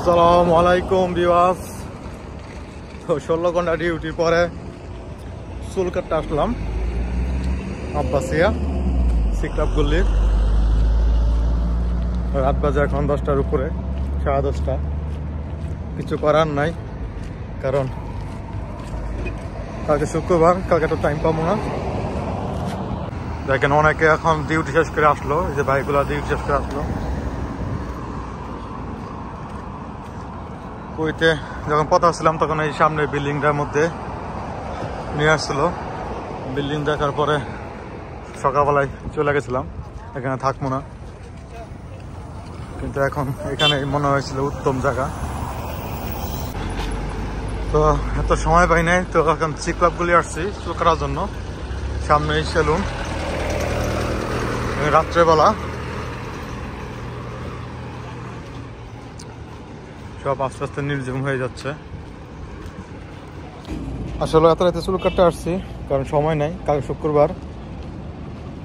আসসালামু আলাইকুম ভিউয়ার্স। তো 16 ঘন্টা ডিউটি পরে চুল কাটতে আসলাম আব্বাসিয়া সিক্লাব গল্লির। রাত বাজে এখন 10টার উপরে, 10:30। কিছু করার নাই, কারণ কালকে শুক্রবার, কালকে তো টাইম পাবো না। দেখেন অনেকে এখন ডিউটি শেষ করে আসলো, এই যে ভাইগুলা ডিউটি শেষ করে আসলো। ওইতে যখন পথ আসছিলাম তখন এই সামনে বিল্ডিংটার মধ্যে নিয়ে আসছিল। বিল্ডিং দেখার পরে সকালবেলায় চলে গেছিলাম, এখানে থাকবো না, কিন্তু এখন এখানে মনে হয়েছিল উত্তম জায়গা। তো এত সময় পাই নাই, তো এখন সিক্লাবগুলি আসছি চুল কাটার জন্য। সামনে এই সেলুন, রাত্রেবেলা সব আস্তে আস্তে নির্জীব হয়ে যাচ্ছে। আসলে এত রাতে চুল কাটতে আসছি কারণ সময় নাই, কাল শুক্রবার,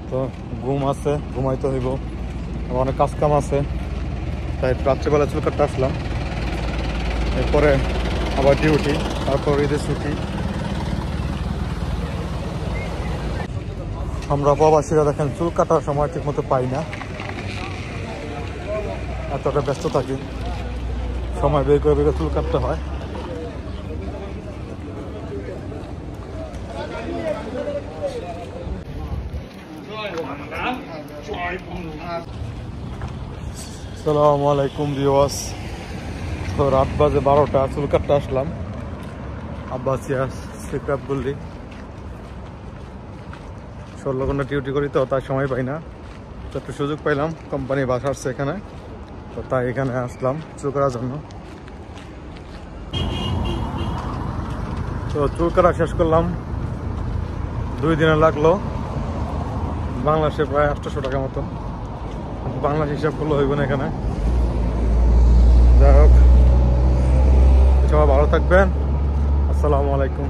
তো ঘুম আছে, ঘুমাইতে হইব, অনেক কাজ কাম আছে, তাই রাত্রেবেলা চুল কাটতে আসলাম। এরপরে আবার ডিউটি, তারপর ঈদের ছুটি। আমরা প্রবাসীরা দেখেন চুল কাটার সময় ঠিক মতো পাই না, এতটা ব্যস্ত থাকি, সময় বের করে চুল কাটতে হয়। আসসালামু আলাইকুম ভিউয়ার্স। তো রাত বাজে 12টা, চুল কাটতে আসলাম আব্বাসিয়া সিক্লাব গল্লি। 16 ঘন্টা ডিউটি করি, তো তার সময় পাই না, তো একটু সুযোগ পাইলাম, কোম্পানি বাসা আসছে এখানে, তো তাই এখানে আসলাম চুল কাটার জন্য। তো চুল কাটা শেষ করলাম, 2 দিনে লাগলো, বাংলাদেশে প্রায় 800 টাকা মতন। বাংলাদেশ হিসাব করলে হইব না এখানে। যাই হোক, সবাই ভালো থাকবেন। আসসালামু আলাইকুম।